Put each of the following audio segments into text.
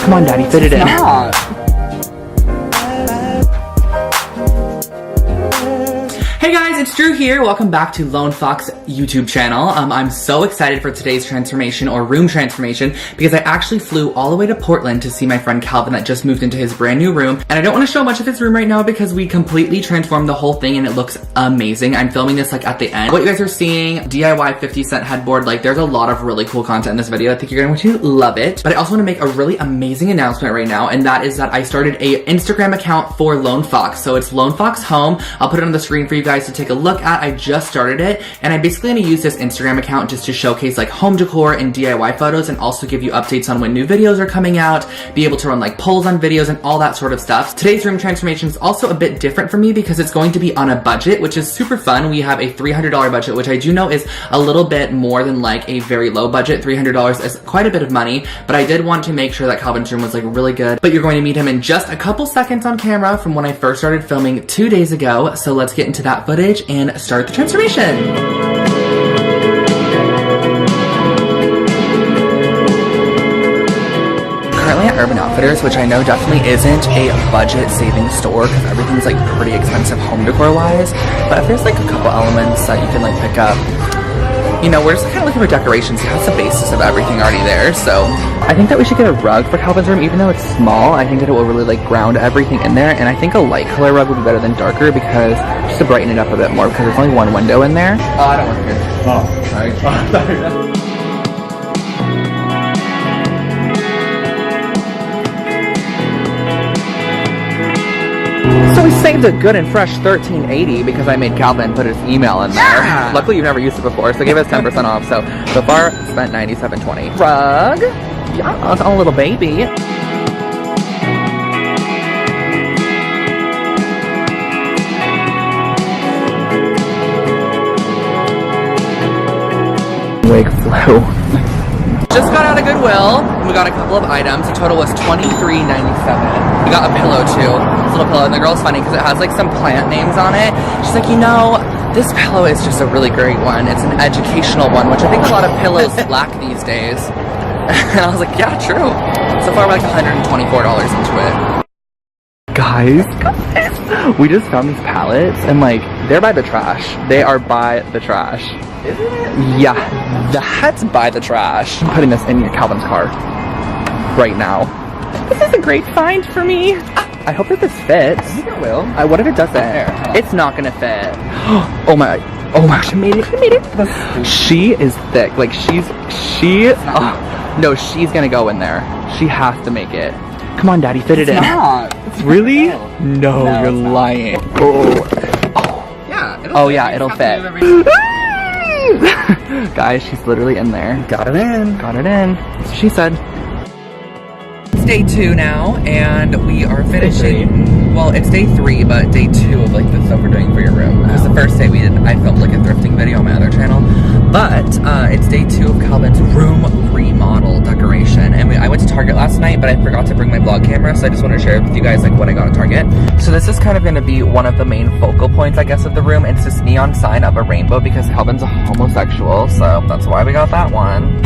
Come on, Daddy, fit it in. Stop. Hey guys, it's Drew here. Welcome back to Lone Fox YouTube channel. I'm so excited for today's transformation or room transformation because I actually flew all the way to Portland to see my friend Calvin that just moved into his brand new room. And I don't want to show much of his room right now because we completely transformed the whole thing and it looks amazing. I'm filming this like at the end. What you guys are seeing, DIY 50-cent headboard, like there's a lot of really cool content in this video. I think you're going to love it. But I also want to make a really amazing announcement right now, and that is that I started a Instagram account for Lone Fox. So it's Lone Fox Home. I'll put it on the screen for you guys to take a look at. I just started it, and I'm basically going to use this Instagram account just to showcase like home decor and DIY photos, and also give you updates on when new videos are coming out, be able to run like polls on videos and all that sort of stuff. Today's room transformation is also a bit different for me because it's going to be on a budget, which is super fun. We have a $300 budget, which I do know is a little bit more than like a very low budget. $300 is quite a bit of money, but I did want to make sure that Calvin's room was like really good. But you're going to meet him in just a couple seconds on camera from when I first started filming 2 days ago. So let's get into that footage and start the transformation. Currently at Urban Outfitters, which I know definitely isn't a budget saving store because everything's like pretty expensive home decor wise, but if there's like a couple elements that you can like pick up, you know, we're just kind of looking for decorations. It has the basis of everything already there, so I think that we should get a rug for Calvin's room. Even though it's small, I think that it will really like ground everything in there, and I think a light color rug would be better than darker because just to brighten it up a bit more because there's only one window in there. Oh, I don't want to. Oh, sorry. Oh, sorry. So we saved a good and fresh $13.80 because I made Calvin put his email in there. Yeah. Luckily you've never used it before, so give us 10% off. So far spent $97.20. Rug? Yeah, it's a little baby. Wig flew. Just got out of Goodwill, and we got a couple of items. The total was $23.97. We got a pillow too, this little pillow, and the girl's funny because it has like some plant names on it. She's like, you know, this pillow is just a really great one. It's an educational one, which I think a lot of pillows lack these days. And I was like, yeah, true. So far we're like $124 into it. Guys, we just found these pallets, and like, they're by the trash. They are by the trash. Isn't it? Yeah, that's by the trash. I'm putting this in Calvin's car right now. This is a great find for me. I hope that this fits. I think it will. What if it doesn't? It's not gonna fit. Oh my gosh, I made it. I made it. She is thick. Like no, she's gonna go in there. She has to make it. Come on, Daddy, fit it in. It's really? No, you're lying. Yeah, it'll fit. Guys, she's literally in there. Got it in. Got it in. That's what she said. It's day 2 now, and we are finishing. Well, it's day 3, but day 2 of like the stuff we're doing for your room. Wow. It was the first day I filmed like a thrifting video on my other channel, but it's day 2 of Calvin's room remodel decoration. And I went to Target last night, but I forgot to bring my vlog camera, so I just want to share with you guys like what I got at Target. So this is kind of going to be one of the main focal points, I guess, of the room. It's this neon sign of a rainbow because Calvin's a homosexual, so that's why we got that one.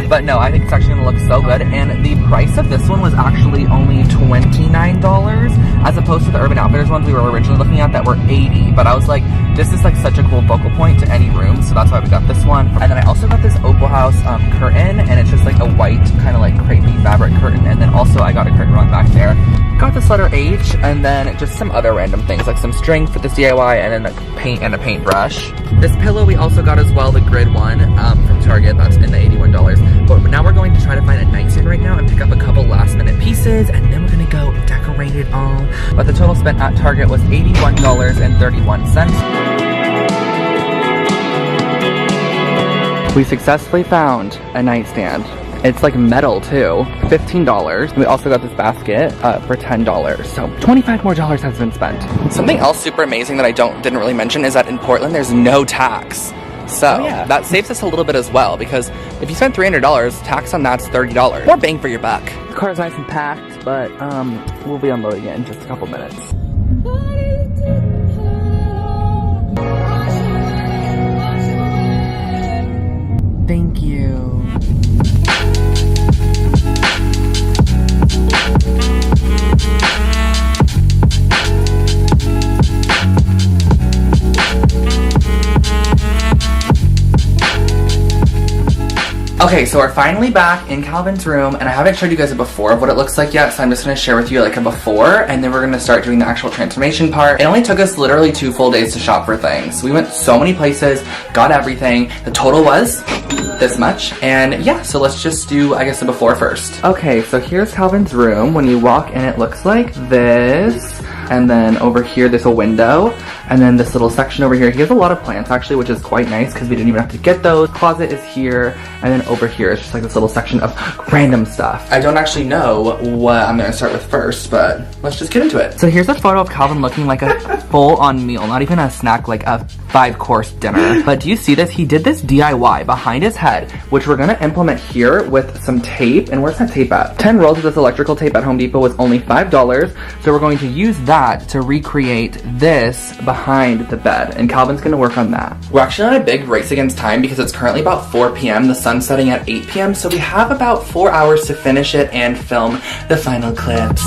But no, I think it's actually going to look so good, and the price of this one was actually only $29 as opposed to the Urban Outfitters ones we were originally looking at that were $80. But I was like, this is like such a cool focal point to any room, so that's why we got this one. And then I also got this Opal House curtain, and it's just like a white kind of like crepey fabric curtain, and then also I got a curtain rod back there. Got this letter H, and then just some other random things like some string for this DIY, and then a paint and a paintbrush. This pillow we also got as well, the grid one from Target. That's in the $81. But now we're going to try to find a nightstand right now and pick up a couple last minute pieces, and then we're gonna go decorate it all. But the total spent at Target was $81.31. We successfully found a nightstand. It's like metal too, $15. We also got this basket for $10, so $25 more has been spent. Something else super amazing that I didn't really mention is that in Portland there's no tax. So that saves us a little bit as well, because if you spend $300, tax on that's $30. More bang for your buck. The car's nice and packed, but we'll be unloading it in just a couple minutes. Thank you. Okay, so we're finally back in Calvin's room, and I haven't showed you guys a before of what it looks like yet, so I'm just going to share with you like a before, and then we're going to start doing the actual transformation part. It only took us literally 2 full days to shop for things. We went so many places, got everything. The total was this much, and yeah, so let's just do, I guess, the before first. Okay, so here's Calvin's room. When you walk in, it looks like this. And then over here, there's a window. And then this little section over here, he has a lot of plants actually, which is quite nice because we didn't even have to get those. Closet is here. And then over here is just like this little section of random stuff. I don't actually know what I'm gonna start with first, but let's just get into it. So here's a photo of Calvin looking like a full-on meal, not even a snack, like a 5-course dinner. But do you see this? He did this DIY behind his head, which we're gonna implement here with some tape. And where's that tape at? 10 rolls of this electrical tape at Home Depot was only $5. So we're going to use that to recreate this behind the bed, and Calvin's gonna work on that. We're actually on a big race against time because it's currently about 4 p.m. The sun's setting at 8 p.m. so we have about 4 hours to finish it and film the final clips.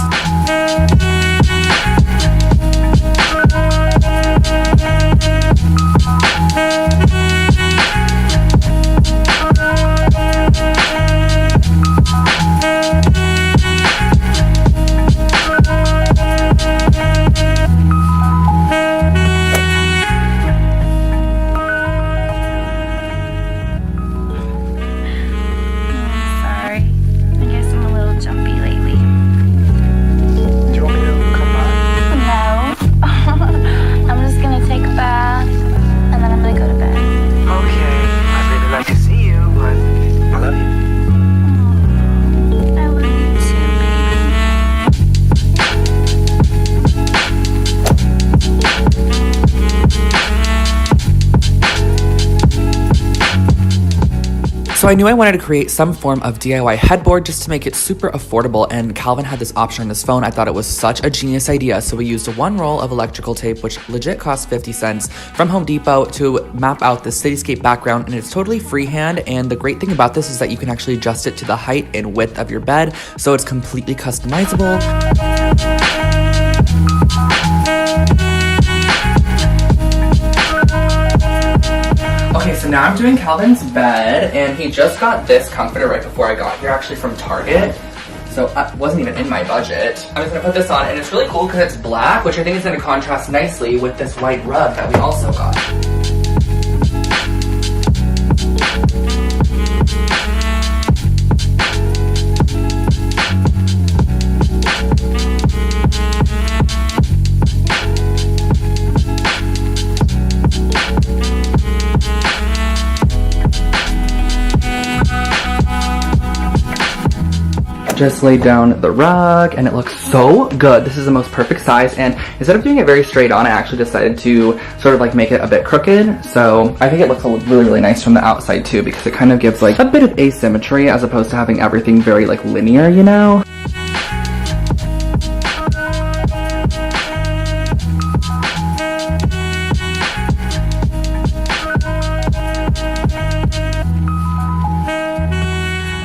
So I knew I wanted to create some form of DIY headboard just to make it super affordable, and Calvin had this option on his phone. I thought it was such a genius idea, so we used 1 roll of electrical tape, which legit cost 50 cents, from Home Depot to map out the cityscape background, and it's totally freehand, and the great thing about this is that you can actually adjust it to the height and width of your bed, so it's completely customizable. Okay, so now I'm doing Calvin's bed, and he just got this comforter right before I got here, actually from Target. So it wasn't even in my budget. I'm just gonna put this on, and it's really cool because it's black, which I think is gonna contrast nicely with this white rug that we also got. Just laid down the rug, and it looks so good. This is the most perfect size, and instead of doing it very straight on, I actually decided to sort of like make it a bit crooked. So I think it looks really, really nice from the outside too, because it kind of gives like a bit of asymmetry as opposed to having everything very like linear, you know?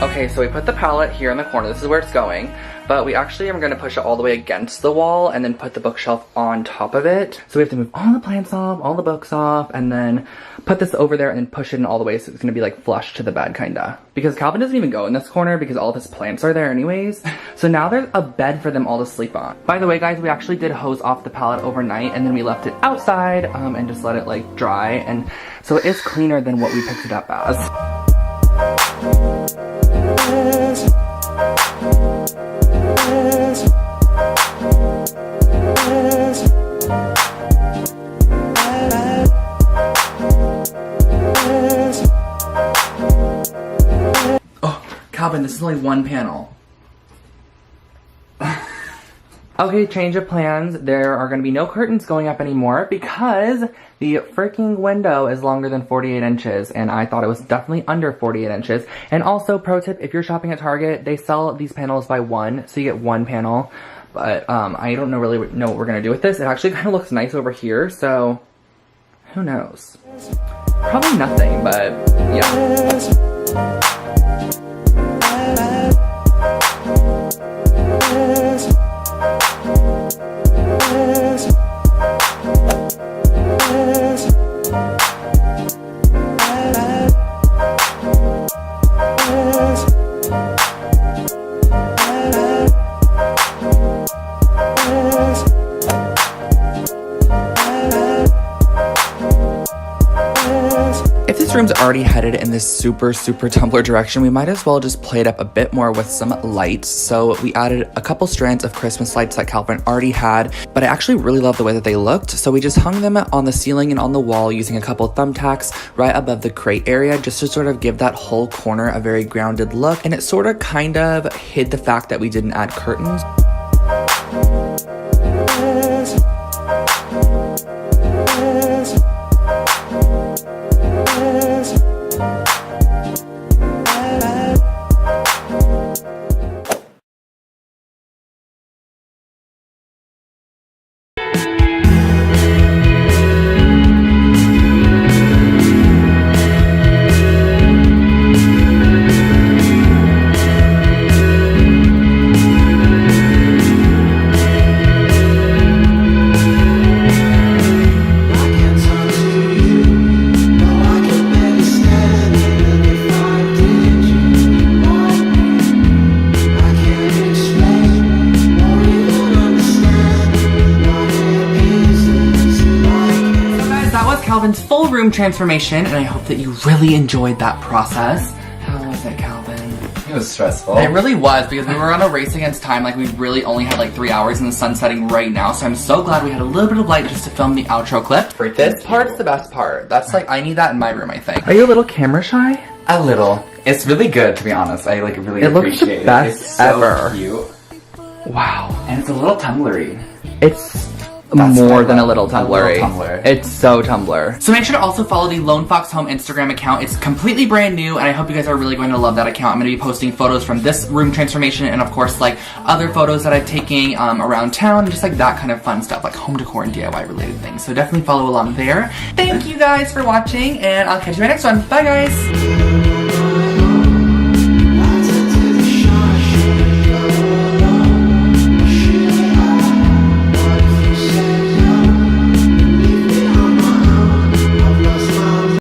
Okay, so we put the palette here in the corner. This is where it's going, but we actually are going to push it all the way against the wall and then put the bookshelf on top of it. So we have to move all the plants off, all the books off, and then put this over there and then push it in all the way so it's going to be like flush to the bed, kinda. Because Calvin doesn't even go in this corner because all of his plants are there anyways. So now there's a bed for them all to sleep on. By the way, guys, we actually did hose off the palette overnight, and then we left it outside and just let it like dry, and so it is cleaner than what we picked it up as. Oh, Calvin, this is only 1 panel. Okay, change of plans. There are going to be no curtains going up anymore because the freaking window is longer than 48 inches, and I thought it was definitely under 48 inches. And also, pro tip, if you're shopping at Target, they sell these panels by 1, so you get 1 panel. But I don't really know what we're going to do with this. It actually kind of looks nice over here, so who knows? Probably nothing, but yeah. If this room's already headed in this super Tumblr direction, we might as well just play it up a bit more with some lights. So we added a couple strands of Christmas lights that Calvin already had, but I actually really love the way that they looked. So we just hung them on the ceiling and on the wall using a couple thumbtacks right above the crate area, just to sort of give that whole corner a very grounded look. And it sort of kind of hid the fact that we didn't add curtains. Calvin's full room transformation, and I hope that you really enjoyed that process. How was it, Calvin? It was stressful. It really was, because we were on a race against time. Like, we really only had like 3 hours, and the sun's setting right now, so I'm so glad we had a little bit of light just to film the outro clip. This part's the best part. That's like, I need that in my room, I think. Are you a little camera shy? A little. It's really good, to be honest. I like really appreciate it. Looks the best it's so ever. Cute. Wow. And it's a little tumblery. It's That's more than a little Tumblr. Tumblr. It's so Tumblr. So make sure to also follow the Lone Fox Home Instagram account. It's completely brand new, and I hope you guys are really going to love that account. I'm going to be posting photos from this room transformation, and of course, like, other photos that I'm taking around town, and just like that kind of fun stuff, like home decor and DIY related things. So definitely follow along there. Thank you guys for watching, and I'll catch you in my next one. Bye, guys!